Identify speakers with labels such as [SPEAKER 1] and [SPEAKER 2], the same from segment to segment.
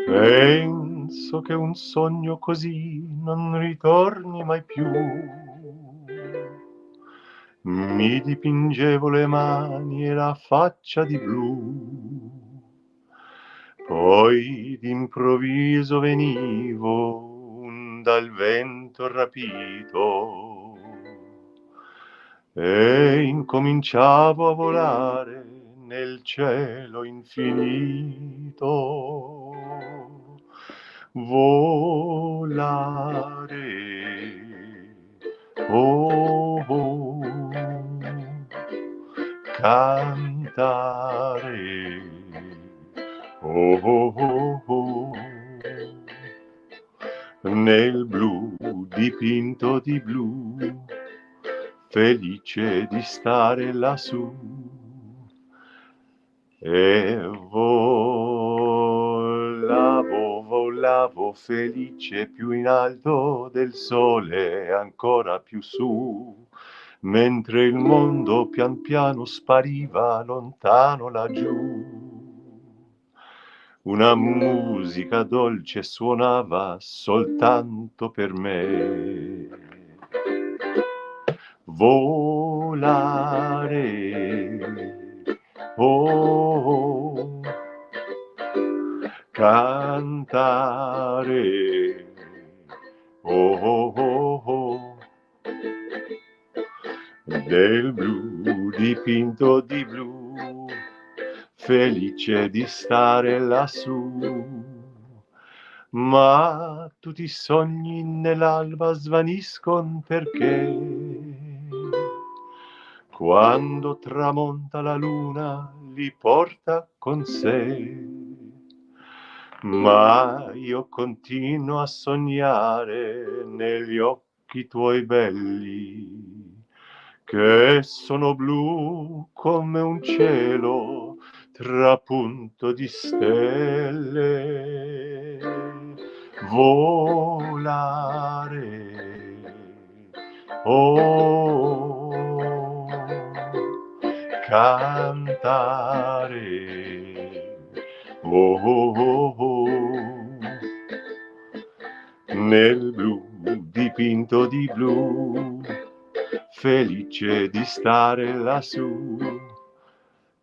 [SPEAKER 1] Penso che un sogno così non ritorni mai più. Mi dipingevo le mani e la faccia di blu. Poi d'improvviso venivo dal vento rapito e incominciavo a volare nel cielo infinito. Volare, oh, oh, cantare, oh, oh, oh, oh, nel blu dipinto di blu, felice di stare lassù. E volavo felice più in alto del sole, ancora più su, mentre il mondo pian piano spariva lontano laggiù. Una musica dolce suonava soltanto per me. Volare, oh, cantare, oh, oh, oh, oh, del blu dipinto di blu, felice di stare lassù. Ma tutti i sogni nell'alba svaniscono perché quando tramonta la luna li porta con sé. Ma io continuo a sognare negli occhi tuoi belli, che sono blu come un cielo trapunto di stelle. Volare, oh, cantare, oh, oh, oh, oh, nel blu dipinto di blu, felice di stare lassù,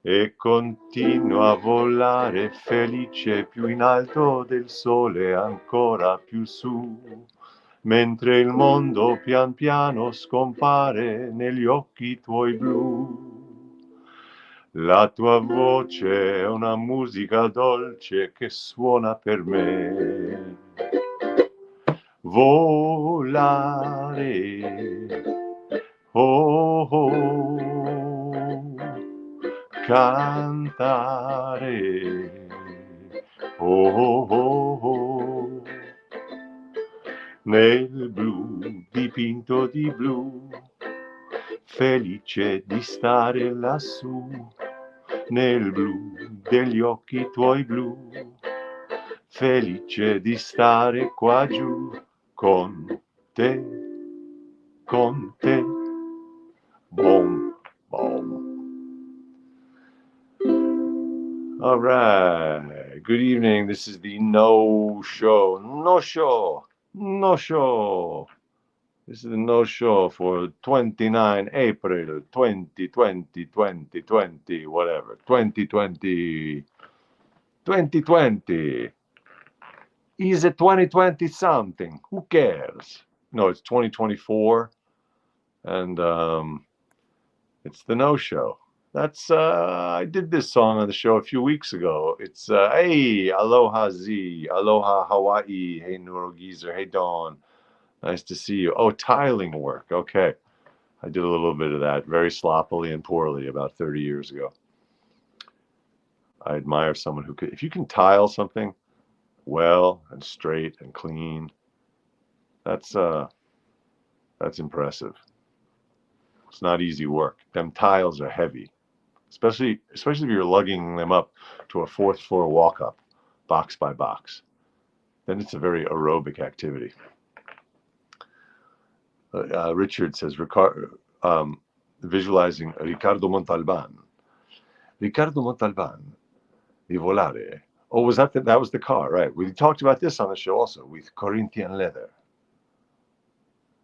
[SPEAKER 1] e continuo a volare felice più in alto del sole, ancora più su, mentre il mondo pian piano scompare negli occhi tuoi blu. La tua voce è una musica dolce che suona per me. Volare, oh, oh, cantare, oh, oh, oh, oh, nel blu dipinto di blu, felice di stare lassù, nel blu degli occhi tuoi blu, felice di stare qua giù con te, con te. Boom, boom. All right. Good evening. This is the nosho. Nosho. This is the nosho for 29 April 2020, whatever. 2020. 2020. Is it 2020 something? Who cares? No, it's 2024. And it's the no-show. That's I did this song on the show a few weeks ago. It's hey, aloha Z, aloha Hawaii, hey Neurogeezer, hey Dawn, nice to see you. Oh, tiling work. Okay, I did a little bit of that very sloppily and poorly about 30 years ago. I admire someone who could, if you can tile something well and straight and clean, that's impressive. It's not easy work. Them tiles are heavy. Especially if you're lugging them up to a fourth floor walk up, box by box. Then it's a very aerobic activity. Richard says, visualizing Riccardo Montalban. Riccardo Montalban, di volare. Oh, was that was the car, right? We talked about this on the show also with Corinthian leather.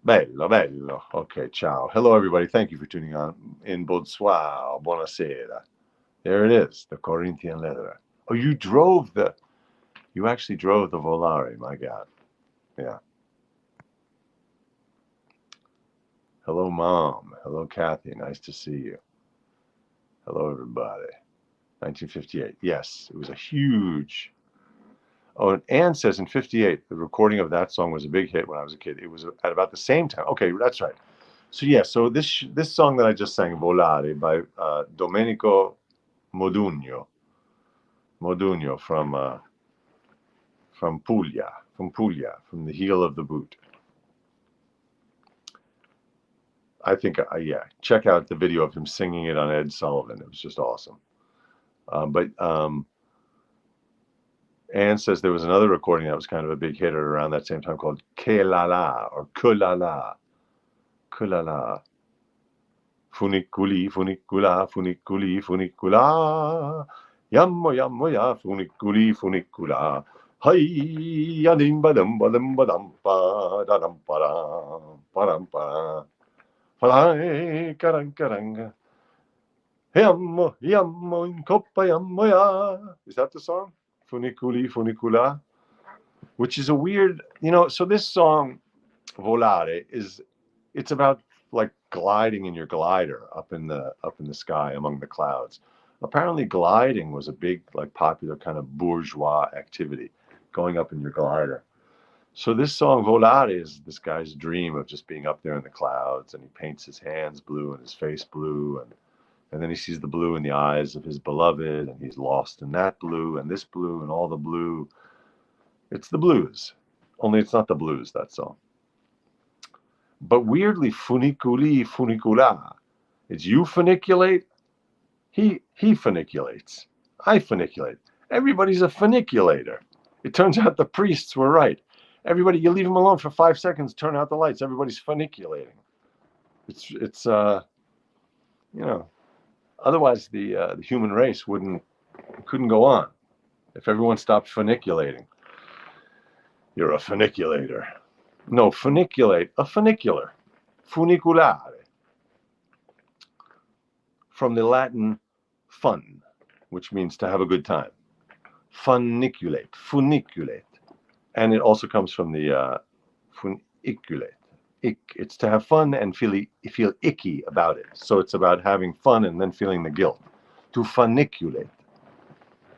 [SPEAKER 1] Bello, bello. Okay, ciao. Hello, everybody. Thank you for tuning on in. Bonsoir, buonasera. There it is, the Corinthian leather. Oh, you actually drove the Volare, my God. Yeah. Hello, Mom. Hello, Kathy. Nice to see you. Hello, everybody. 1958. Yes, it was a huge. Oh, and Ann says in 58, the recording of that song was a big hit when I was a kid. It was at about the same time. Okay, that's right. So, yeah, so this song that I just sang, Volare, by Domenico Modugno. Modugno from Puglia, from the heel of the boot. I think, yeah, check out the video of him singing it on Ed Sullivan. It was just awesome. But Anne says there was another recording that was kind of a big hit around that same time called Que La La or Que La La. Que La La. Funiculi, funicula, funiculi, funicula. Yammo, yammo, ya, funiculi, funicula. Hi, yadim badam badam badam pa da dam pa dam pa. Falai karang karanga. Yammo, yammo in coppa yammo ya. Is that the song? Funiculi, funicula. Which is a weird, so this song, Volare, it's about like gliding in your glider up in the sky among the clouds. Apparently gliding was a big, like, popular kind of bourgeois activity, going up in your glider. So this song Volare is this guy's dream of just being up there in the clouds, and he paints his hands blue and his face blue, and then he sees the blue in the eyes of his beloved, and he's lost in that blue and this blue and all the blue. It's the blues. Only it's not the blues, that song. But weirdly, funiculi, funicula. It's you funiculate, he funiculates, I funiculate. Everybody's a funiculator. It turns out the priests were right. Everybody, you leave them alone for 5 seconds, turn out the lights, everybody's funiculating. It's otherwise the human race couldn't go on if everyone stopped funiculating. You're a funiculator. No, funiculate, a funicular. Funiculare. From the Latin fun, which means to have a good time. Funiculate, funiculate. And it also comes from the funiculate. It's to have fun and feel icky about it. So it's about having fun and then feeling the guilt. To funiculate.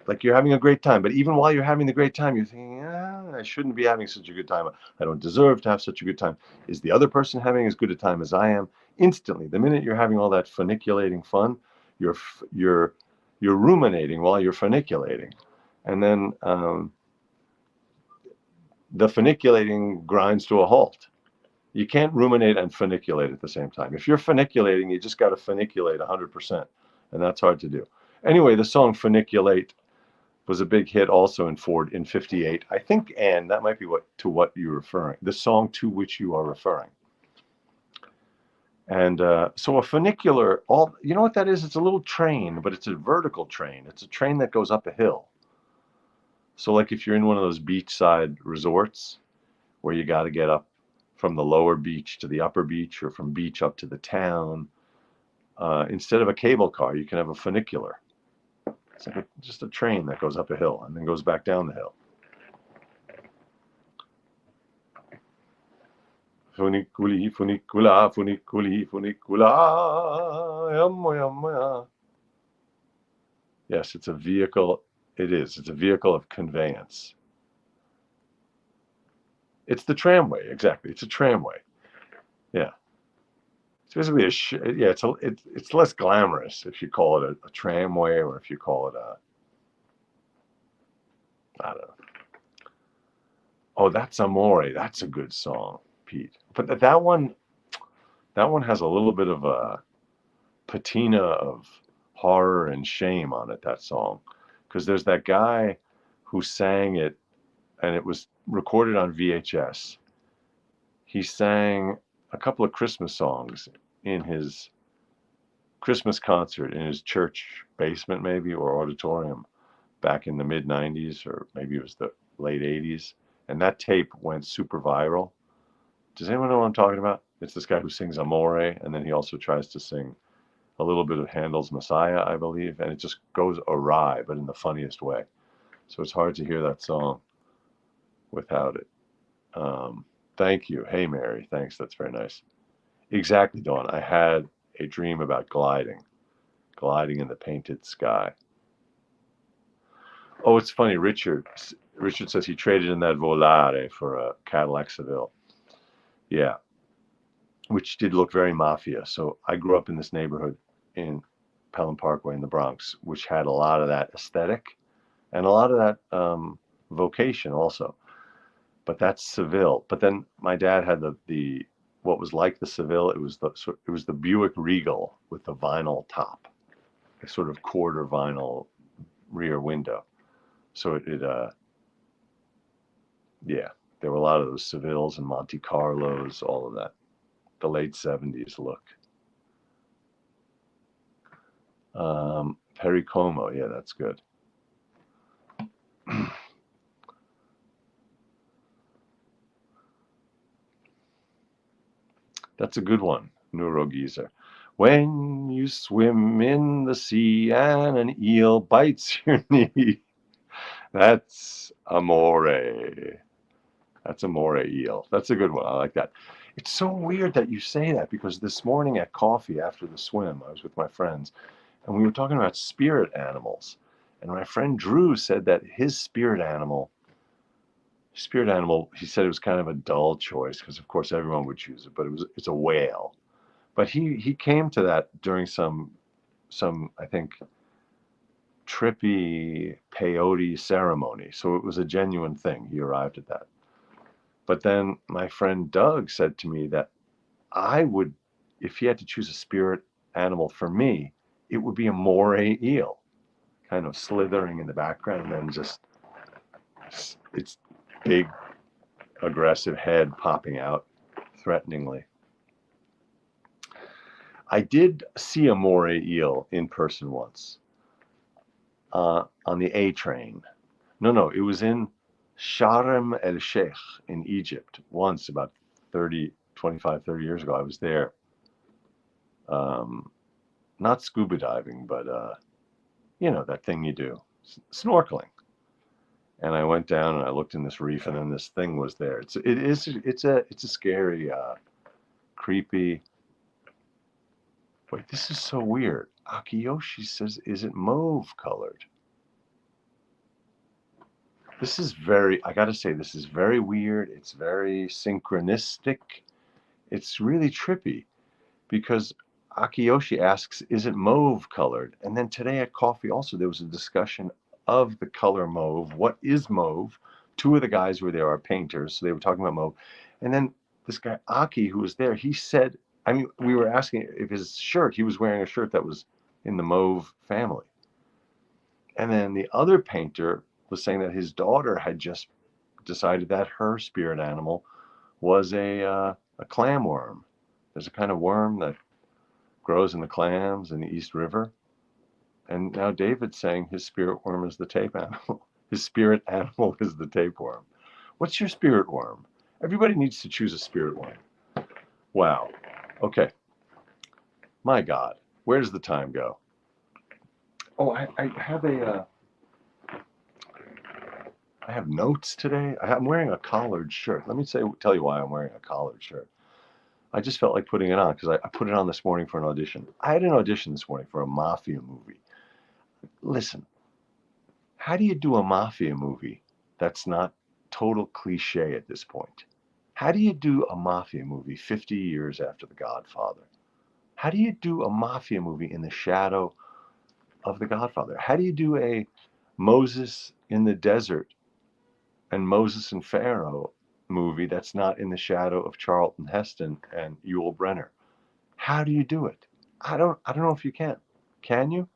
[SPEAKER 1] Like you're having a great time, but even while you're having the great time, you're thinking, I shouldn't be having such a good time. I don't deserve to have such a good time. Is the other person having as good a time as I am? Instantly, the minute you're having all that funiculating fun, you're ruminating while you're funiculating, and then the funiculating grinds to a halt. You can't ruminate and funiculate at the same time. If you're funiculating, you just got to funiculate 100%, and that's hard to do. Anyway, the song "Funiculate" was a big hit also in 58. I think, Anne, that might be what you're referring, the song to which you are referring. And so a funicular, you know what that is? It's a little train, but it's a vertical train. It's a train that goes up a hill. So like if you're in one of those beachside resorts where you got to get up from the lower beach to the upper beach, or from beach up to the town, instead of a cable car, you can have a funicular. It's like just a train that goes up a hill and then goes back down the hill. Funiculi, funicula, funiculi, funicula. Yammo, yammo. Yes, it's a vehicle. It is. It's a vehicle of conveyance. It's the tramway, exactly. It's a tramway. Yeah. It's basically it's less glamorous if you call it a tramway, or if you call it I don't know. Oh, that's Amore. That's a good song, Pete. But that one has a little bit of a patina of horror and shame on it, that song. Because there's that guy who sang it, and it was recorded on VHS. He sang a couple of Christmas songs in his Christmas concert in his church basement, maybe, or auditorium, back in the mid 90s, or maybe it was the late 80s. And that tape went super viral. Does anyone know what I'm talking about? It's this guy who sings Amore, and then he also tries to sing a little bit of Handel's Messiah, I believe, and it just goes awry, but in the funniest way. So it's hard to hear that song without it. Thank you. Hey, Mary. Thanks. That's very nice. Exactly, Dawn. I had a dream about gliding in the painted sky. Oh, it's funny. Richard says he traded in that Volare for a Cadillac Seville. Yeah, which did look very mafia. So I grew up in this neighborhood in Pelham Parkway in the Bronx, which had a lot of that aesthetic and a lot of that vocation also. But that's Seville. But then my dad had the what was like the Seville. It was the Buick Regal with the vinyl top, a sort of quarter vinyl rear window. So yeah, there were a lot of those Sevilles and Monte Carlos, all of that. The late 70s look. Pericomo, yeah, that's good. That's a good one, Neurogeezer. When you swim in the sea and an eel bites your knee, that's amore. That's amore eel. That's a good one. I like that. It's so weird that you say that, because this morning at coffee after the swim, I was with my friends, and we were talking about spirit animals. And my friend Drew said that his spirit animal, he said it was kind of a dull choice because, of course, everyone would choose it, but it's a whale. But he came to that during some I think trippy peyote ceremony, so it was a genuine thing. He arrived at that. But then my friend Doug said to me that I would, if he had to choose a spirit animal for me, it would be a moray eel, kind of slithering in the background and then just its big aggressive head popping out threateningly. I did see a moray eel in person once on the A train. No, it was in Sharm el Sheikh in Egypt once, about 25, 30 years ago. I was there. Not scuba diving, but you know, that thing you do, snorkeling. And I went down and I looked in this reef, and then this thing was there. It's a scary, creepy. Wait, this is so weird. Akiyoshi says, is it mauve colored? This is I gotta say, this is very weird. It's very synchronistic. It's really trippy, because Akiyoshi asks, is it mauve colored? And then today at coffee also, there was a discussion of the color mauve. What is mauve? Two of the guys who were there are painters, so they were talking about mauve. And then this guy, Aki, who was there, he said, I mean, we were asking if his shirt, he was wearing a shirt that was in the mauve family. And then the other painter was saying that his daughter had just decided that her spirit animal was a clam worm. There's a kind of worm that grows in the clams in the East River. And now David's saying his spirit worm is the tape animal. His spirit animal is the tapeworm. What's your spirit worm? Everybody needs to choose a spirit worm. Wow. Okay. My God. Where does the time go? Oh, I have I have notes today. I'm wearing a collared shirt. Let me tell you why I'm wearing a collared shirt. I just felt like putting it on because I put it on this morning for an audition. I had an audition this morning for a mafia movie. Listen, how do you do a mafia movie that's not total cliche at this point? How do you do a mafia movie 50 years after The Godfather? How do you do a mafia movie in the shadow of The Godfather? How do you do a Moses in the desert and Moses and Pharaoh movie that's not in the shadow of Charlton Heston and Yul Brynner? How do you do it? I don't know if you can. Can you?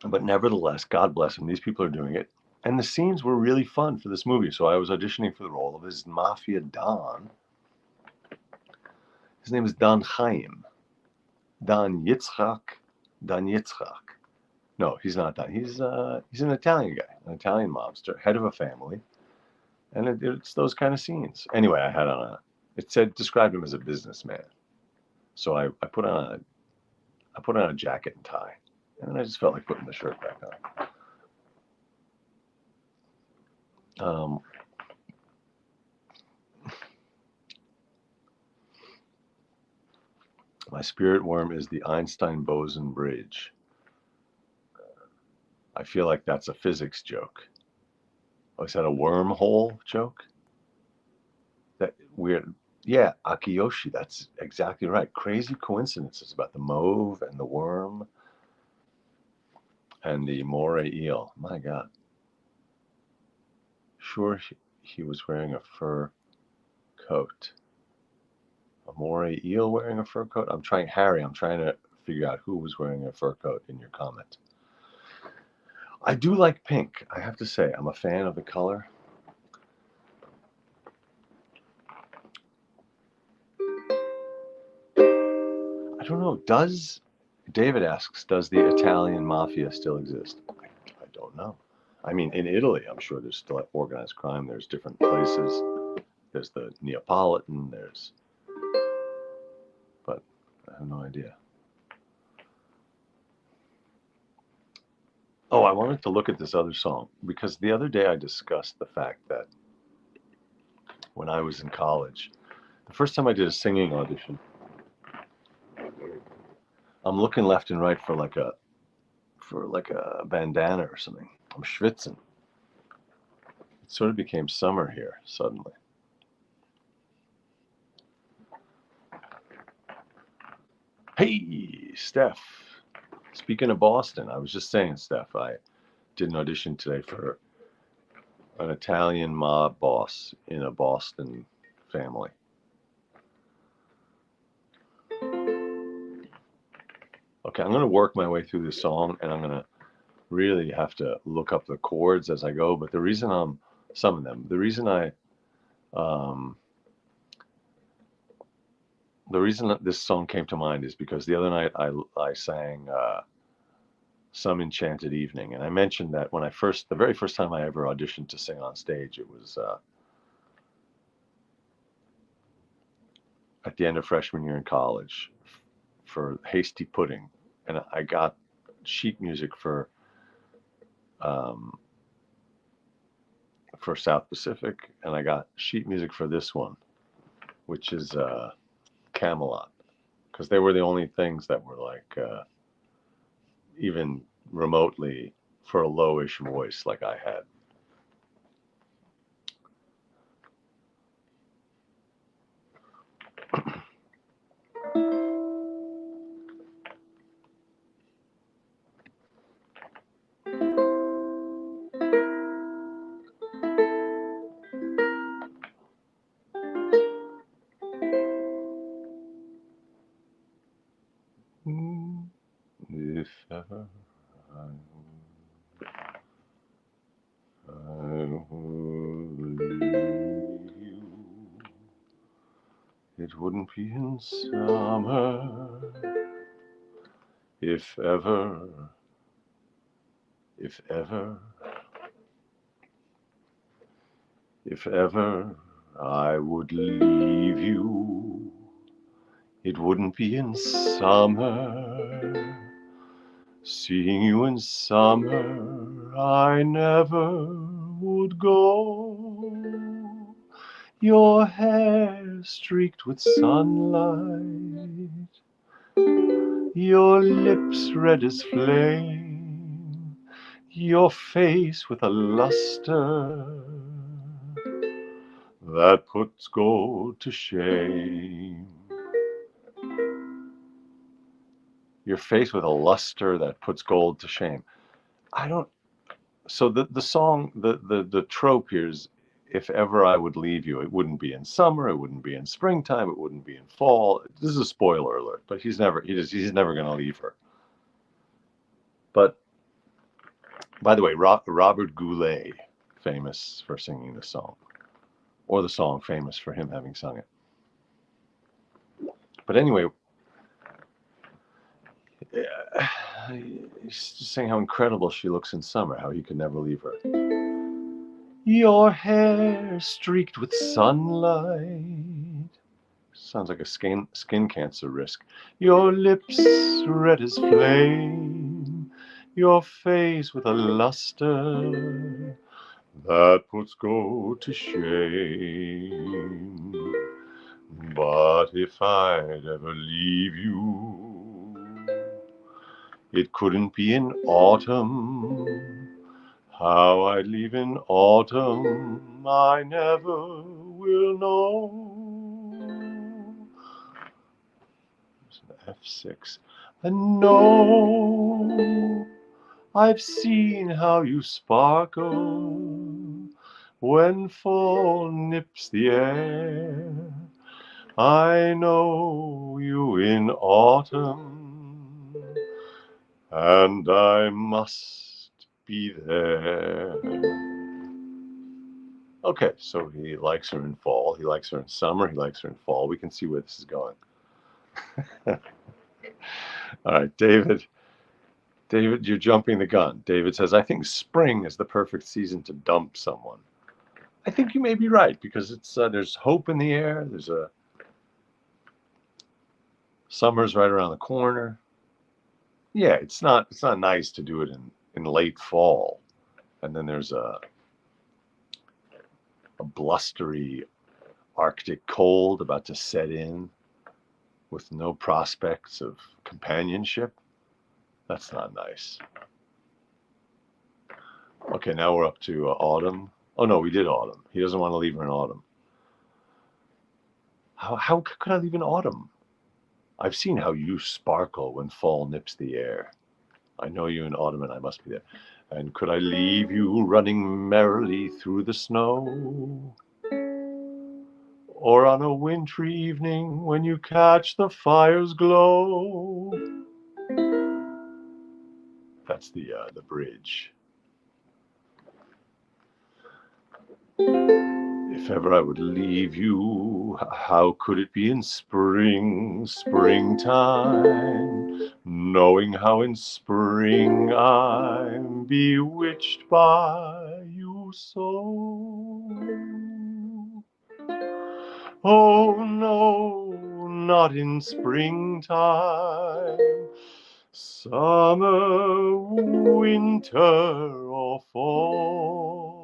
[SPEAKER 1] But nevertheless, God bless them. These people are doing it. And the scenes were really fun for this movie. So I was auditioning for the role of his mafia Don. His name is Don Chaim. Don Yitzchak Don Yitzchak. No, he's not Don. He's an Italian guy, an Italian mobster, head of a family, and it's those kind of scenes. Anyway, I had on it described him as a businessman, so I put on a jacket and tie, and then I just felt like putting the shirt back on. My spirit worm is the Einstein-Boson bridge. I feel like that's a physics joke. Oh, is that a wormhole joke? That weird. Yeah, Akiyoshi, that's exactly right. Crazy coincidences about the mauve and the worm and the moray eel. My God. Sure, he was wearing a fur coat. A moray eel wearing a fur coat? I'm trying to figure out who was wearing a fur coat in your comment. I do like pink, I have to say. I'm a fan of the color. I don't know. David asks, does the Italian mafia still exist? I don't know. I mean, in Italy, I'm sure there's still organized crime. There's different places. There's the Neapolitan. But I have no idea. Oh, I wanted to look at this other song because the other day I discussed the fact that when I was in college, the first time I did a singing audition, I'm looking left and right for like a bandana or something. I'm schwitzing. It sort of became summer here suddenly. Hey, Steph. Speaking of Boston, I was just saying, Steph, I did an audition today for an Italian mob boss in a Boston family. Okay, I'm going to work my way through this song, and I'm going to really have to look up the chords as I go. But the reason the reason that this song came to mind is because the other night I sang Some Enchanted Evening, and I mentioned that when the very first time I ever auditioned to sing on stage, it was at the end of freshman year in college for Hasty Pudding, and I got sheet music for South Pacific, and I got sheet music for this one, which is Camelot, because they were the only things that were like even remotely for a lowish voice like I had. If ever I would leave you, it wouldn't be in summer. If ever I would leave you, it wouldn't be in summer. Seeing you in summer, I never would go. Your hair streaked with sunlight, your lips red as flame, your face with a luster that puts gold to shame. Your face with a luster that puts gold to shame. So the song, the trope here is, if ever I would leave you, it wouldn't be in summer, it wouldn't be in springtime, it wouldn't be in fall. This is a spoiler alert, but he's never going to leave her. But by the way, Robert Goulet, famous for singing the song, or the song famous for him having sung it. But anyway, He's just saying how incredible she looks in summer, how he could never leave her. Your hair streaked with sunlight. Sounds like a skin cancer risk. Your lips red as flame. Your face with a luster that puts gold to shame. But if I'd ever leave you, it couldn't be in autumn. How I'd leave in autumn, I never will know. There's an F6. And no, I've seen how you sparkle when fall nips the air. I know you in autumn, and I must be there. Okay, so he likes her in fall, he likes her in summer, he likes her in fall. We can see where this is going. All right, David, you're jumping the gun. David says, I think spring is the perfect season to dump someone. I think you may be right, because it's there's hope in the air. There's a summer's right around the corner. Yeah, it's not nice to do it in late fall, and then there's a blustery Arctic cold about to set in with no prospects of companionship. That's not nice. Okay, now we're up to autumn. Oh no, we did autumn. He doesn't want to leave her in autumn. How could I leave in autumn? I've seen how you sparkle when fall nips the air. I know you in autumn and I must be there. And could I leave you running merrily through the snow? Or on a wintry evening when you catch the fire's glow? That's the bridge. If ever I would leave you, how could it be in springtime, knowing how in spring I'm bewitched by you so? Oh no, not in springtime, summer, winter, or fall.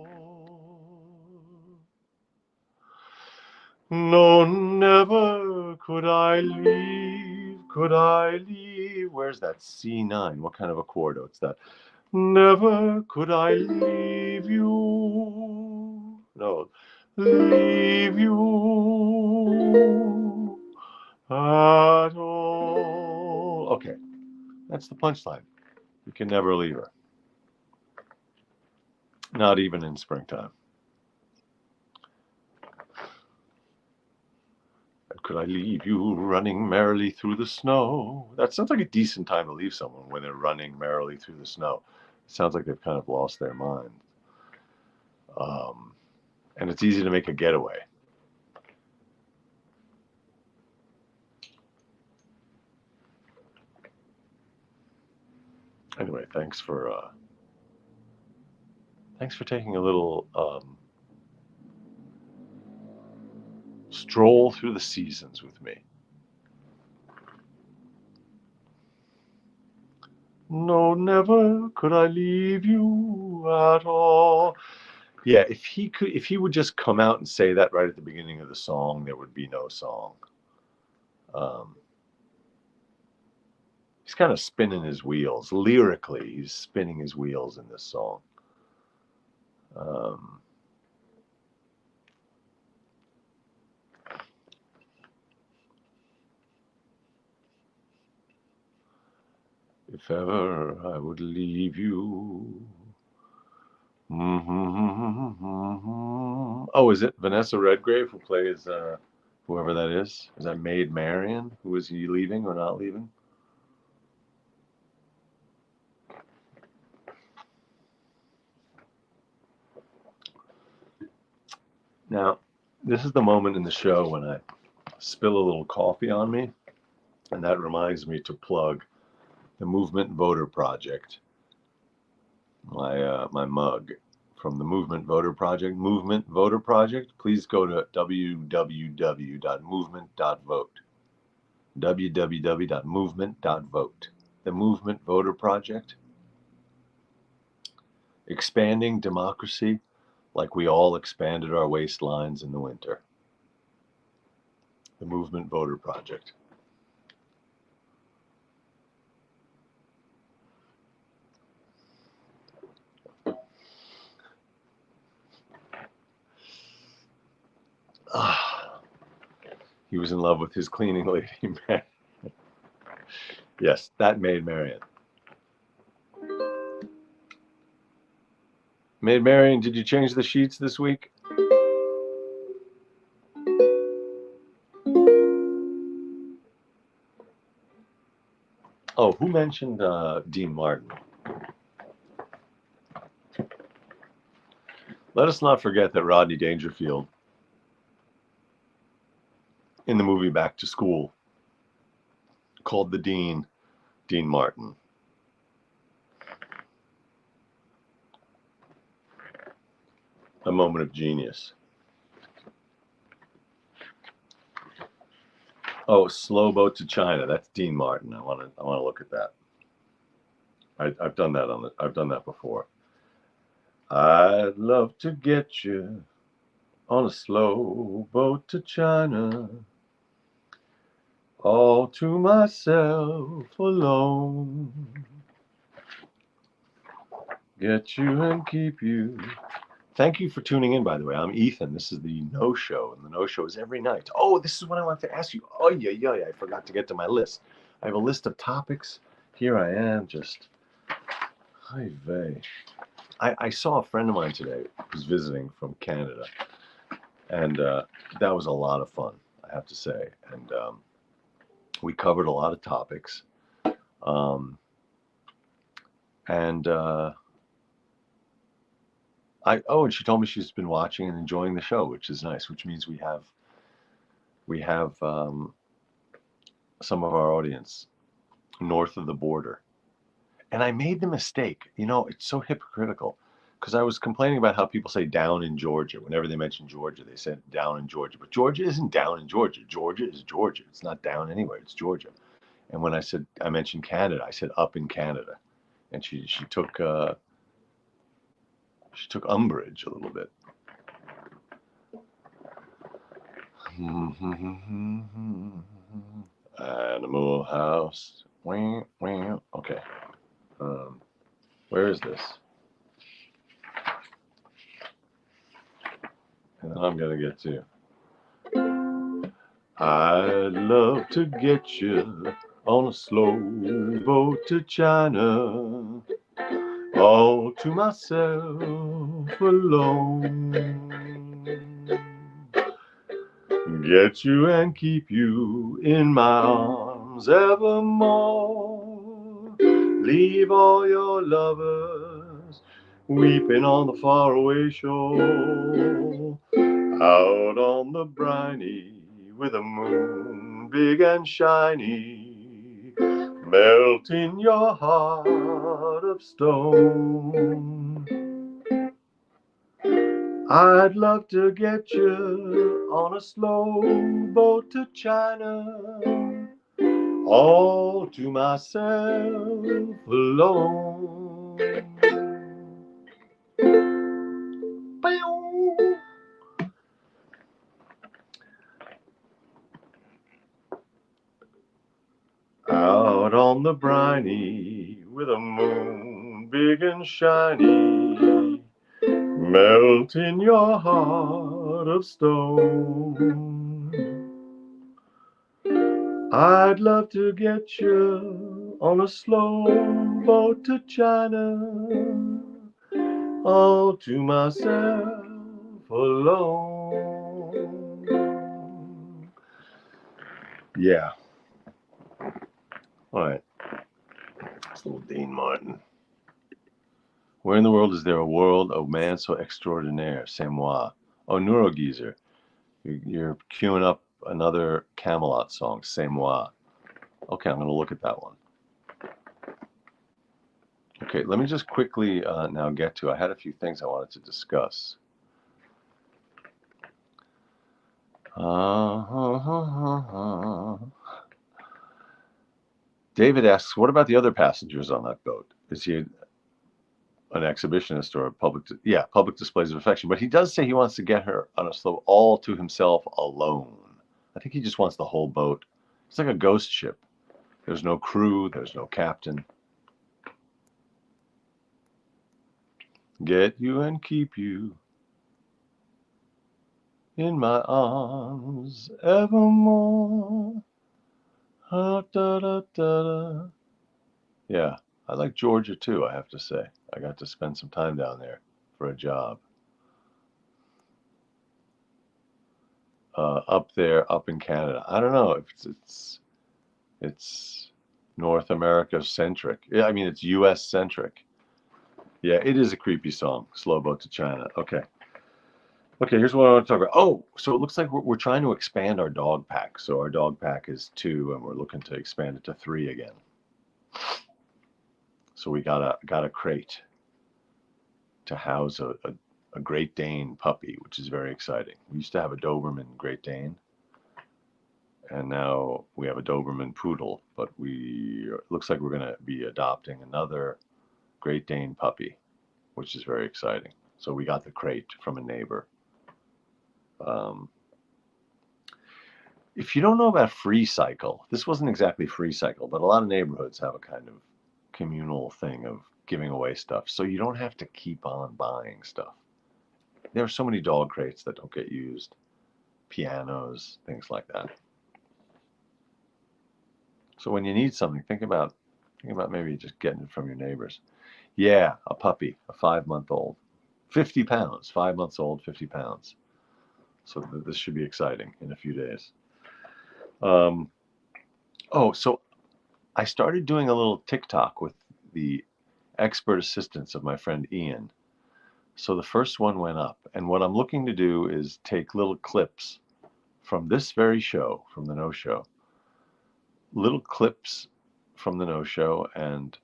[SPEAKER 1] No, never could I leave, Where's that C9? What kind of a chord? Oh, it's that. Never could I leave you. No, leave you at all. Okay, that's the punchline. You can never leave her. Not even in springtime. Could I leave you running merrily through the snow? That sounds like a decent time to leave someone when they're running merrily through the snow. It sounds like they've kind of lost their mind. And it's easy to make a getaway. Anyway, thanks for taking a little stroll through the seasons with me. No, never could I leave you at all. Yeah, if he would just come out and say that right at the beginning of the song, there would be no song. He's kind of spinning his wheels. Lyrically, he's spinning his wheels in this song. If ever I would leave you. Oh, is it Vanessa Redgrave who plays whoever that is? Is that Maid Marian? Who is he leaving or not leaving? Now, this is the moment in the show when I spill a little coffee on me, and that reminds me to plug The Movement Voter Project. My mug from the Movement Voter Project. Movement Voter Project. Please go to www.movement.vote. www.movement.vote. The Movement Voter Project. Expanding democracy like we all expanded our waistlines in the winter. The Movement Voter Project. He was in love with his cleaning lady, man. Yes, that Maid Marian. Maid Marian, did you change the sheets this week? Oh, who mentioned Dean Martin? Let us not forget that Rodney Dangerfield, in the movie Back to School, called the Dean Martin. A moment of genius. Oh, Slow Boat to China. That's Dean Martin. I want to look at that. I've done that I've done that before. I'd love to get you on a slow boat to China, all to myself alone. Get you and keep you. Thank you for tuning in, by the way. I'm Ethan. This is the nosho, and the nosho is every night. Oh, this is what I want to ask you. Oh, yeah, I forgot to get to my list. I have a list of topics. Here I am, just... Hi, vey. I saw a friend of mine today who's visiting from Canada, and that was a lot of fun, I have to say. And we covered a lot of topics. And she told me she's been watching and enjoying the show, which is nice, which means we have some of our audience north of the border. And I made the mistake, it's so hypocritical, because I was complaining about how people say down in Georgia. Whenever they mention Georgia, they said down in Georgia. But Georgia isn't down in Georgia. Georgia is Georgia. It's not down anywhere. It's Georgia. And when I mentioned Canada, I said up in Canada. And she took umbrage a little bit. Animal House. Okay. Where is this? And then I'm going to get to. I'd love to get you on a slow boat to China, all to myself alone. Get you and keep you in my arms evermore. Leave all your lovers weeping on the faraway shore. Out on the briny with a moon big and shiny, melt in your heart of stone. I'd love to get you on a slow boat to China, all to myself alone. Out on the briny with a moon big and shiny, melt in your heart of stone. I'd love to get you on a slow boat to China, all to myself alone. Yeah. All right. It's little Dean Martin. Where in the world is there a world of man so extraordinaire? C'est moi. Oh, Neurogeezer. You're queuing up another Camelot song, C'est moi. Okay, I'm going to look at that one. Okay, let me just quickly now get to, I had a few things I wanted to discuss. David asks, what about the other passengers on that boat? Is he an exhibitionist or a public displays of affection? But he does say he wants to get her on a slope all to himself alone. I think he just wants the whole boat. It's like a ghost ship. There's no crew, there's no captain. Get you and keep you in my arms evermore. Da, da, da, da. Yeah, I like Georgia too, I have to say. I got to spend some time down there for a job. Up there, up in Canada. I don't know if it's North America centric. Yeah, I mean it's U.S. centric. Yeah, it is a creepy song. Slow Boat to China. Okay. Okay, here's what I want to talk about. Oh, so it looks like we're trying to expand our dog pack. So our dog pack is 2, and we're looking to expand it to 3 again. So we got a crate to house a Great Dane puppy, which is very exciting. We used to have a Doberman Great Dane, and now we have a Doberman Poodle, but it looks like we're going to be adopting another Great Dane puppy, which is very exciting. So we got the crate from a neighbor. If you don't know about Free Cycle, this wasn't exactly Free Cycle, but a lot of neighborhoods have a kind of communal thing of giving away stuff, so you don't have to keep on buying stuff. There are so many dog crates that don't get used, pianos, things like that. So when you need something, think about maybe just getting it from your neighbors. Yeah, a puppy, a 5-month-old, 50 pounds, 5 months old, 50 pounds. So this should be exciting in a few days. So I started doing a little TikTok with the expert assistance of my friend Ian. So the first one went up, and what I'm looking to do is take little clips from this very show, from the No Show, little clips from the No Show, and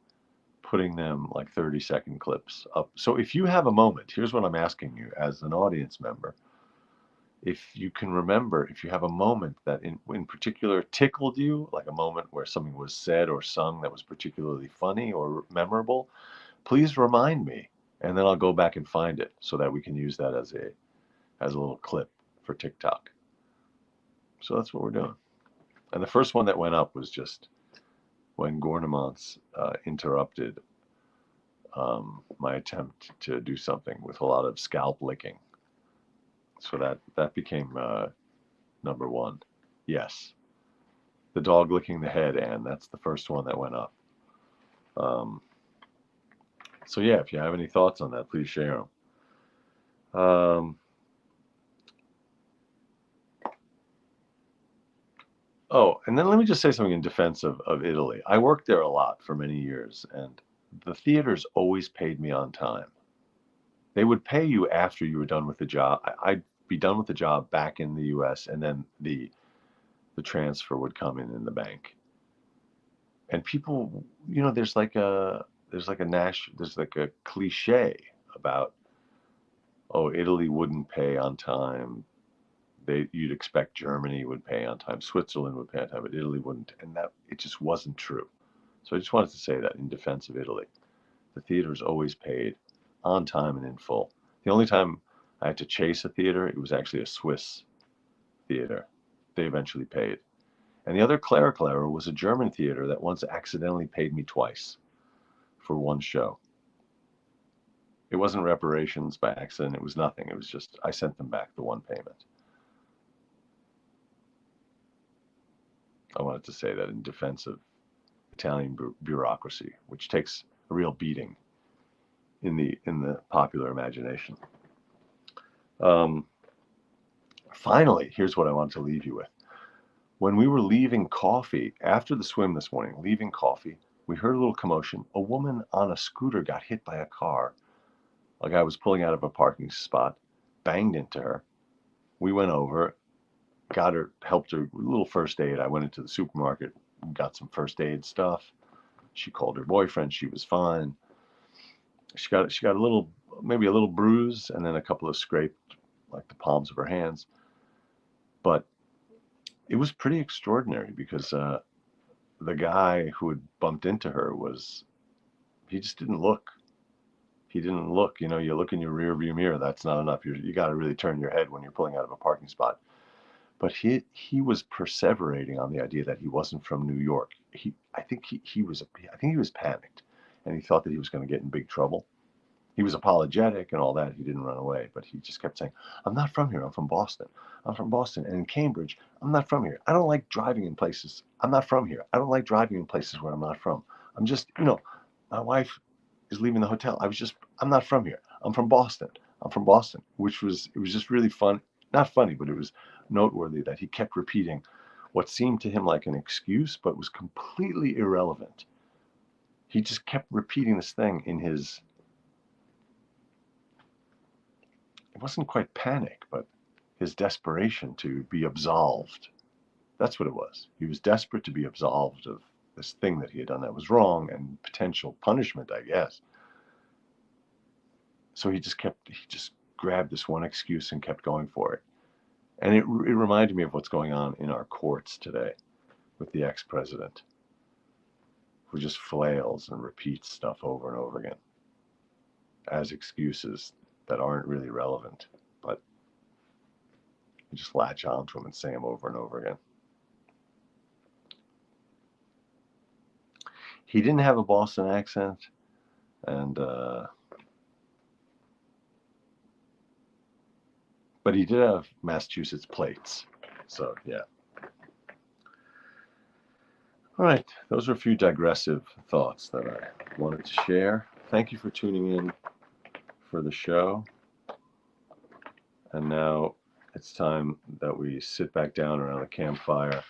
[SPEAKER 1] putting them like 30-second clips up. So if you have a moment, here's what I'm asking you as an audience member. If you can remember, if you have a moment that in particular tickled you, like a moment where something was said or sung that was particularly funny or memorable, please remind me, and then I'll go back and find it so that we can use that as a little clip for TikTok. So that's what we're doing. And the first one that went up was just when Gornemonts interrupted my attempt to do something with a lot of scalp licking. So that became number 1. Yes, the dog licking the head, and that's the first one that went up. So yeah, if you have any thoughts on that, please share them. Oh, and then let me just say something in defense of Italy. I worked there a lot for many years, and the theaters always paid me on time. They would pay you after you were done with the job. I'd be done with the job back in the U.S., and then the transfer would come in the bank. And people, there's like a cliche about, oh, Italy wouldn't pay on time. You'd expect Germany would pay on time, Switzerland would pay on time, but Italy wouldn't, and that it just wasn't true. So I just wanted to say that in defense of Italy, the theaters always paid on time and in full. The only time I had to chase a theater, it was actually a Swiss theater. They eventually paid. And the other clerical error was a German theater that once accidentally paid me twice for one show. It wasn't reparations by accident. It was nothing. It was just I sent them back the one payment. I wanted to say that in defense of Italian bureaucracy, which takes a real beating in the popular imagination. Finally, here's what I want to leave you with. When we were leaving coffee after the swim this morning, leaving coffee, we heard a little commotion. A woman on a scooter got hit by a car. A guy was pulling out of a parking spot, banged into her. We went over, helped her with a little first aid. I went into the supermarket, got some first aid stuff. She called her boyfriend. She was fine. She got a little, maybe a little bruise, and then a couple of scraped, like the palms of her hands. But it was pretty extraordinary because the guy who had bumped into her he just didn't look. He didn't look. You know, you look in your rear view mirror, that's not enough. You got to really turn your head when you're pulling out of a parking spot. But he was perseverating on the idea that he wasn't from New York. I think he was panicked, and he thought that he was going to get in big trouble. He was apologetic and all that. He didn't run away, but he just kept saying, "I'm not from here. I'm from Boston. I'm from Boston. And in Cambridge, I'm not from here. I don't like driving in places. I'm not from here. I don't like driving in places where I'm not from. I'm just, my wife is leaving the hotel. I'm not from here. I'm from Boston. I'm from Boston," it was just really fun. Not funny, but it was noteworthy that he kept repeating what seemed to him like an excuse, but was completely irrelevant. He just kept repeating this thing it wasn't quite panic, but his desperation to be absolved. That's what it was. He was desperate to be absolved of this thing that he had done that was wrong and potential punishment, I guess. So he just grabbed this one excuse and kept going for it. And it reminded me of what's going on in our courts today with the ex-president, who just flails and repeats stuff over and over again as excuses that aren't really relevant, but you just latch onto them and say them over and over again. He didn't have a Boston accent, and but he did have Massachusetts plates. So yeah. All right, those are a few digressive thoughts that I wanted to share. Thank you for tuning in for the show. And now it's time that we sit back down around a campfire.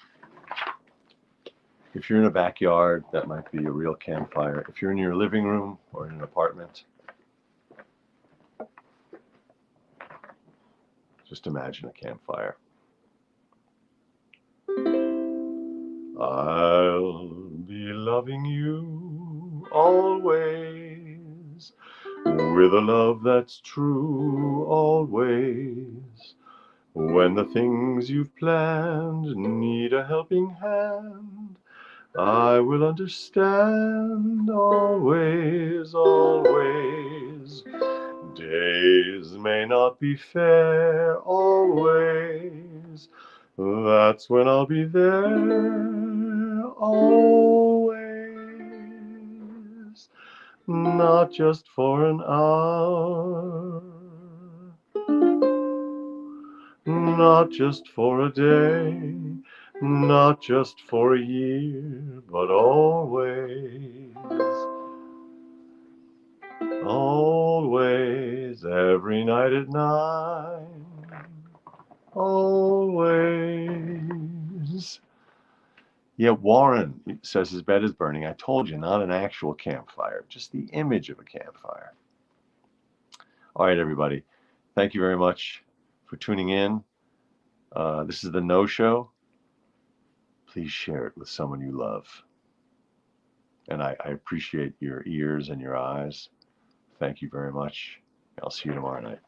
[SPEAKER 1] If you're in a backyard, that might be a real campfire. If you're in your living room or in an apartment, just imagine a campfire. I'll be loving you always, with a love that's true always. When the things you've planned need a helping hand, I will understand always, always. Days may not be fair always. That's when I'll be there always. Not just for an hour, not just for a day, not just for a year, but always. Always, every night at 9. Always. Yeah, Warren says his bed is burning. I told you, not an actual campfire, just the image of a campfire. All right, everybody. Thank you very much for tuning in. This is the No Show. Please share it with someone you love. And I appreciate your ears and your eyes. Thank you very much. I'll see you tomorrow night.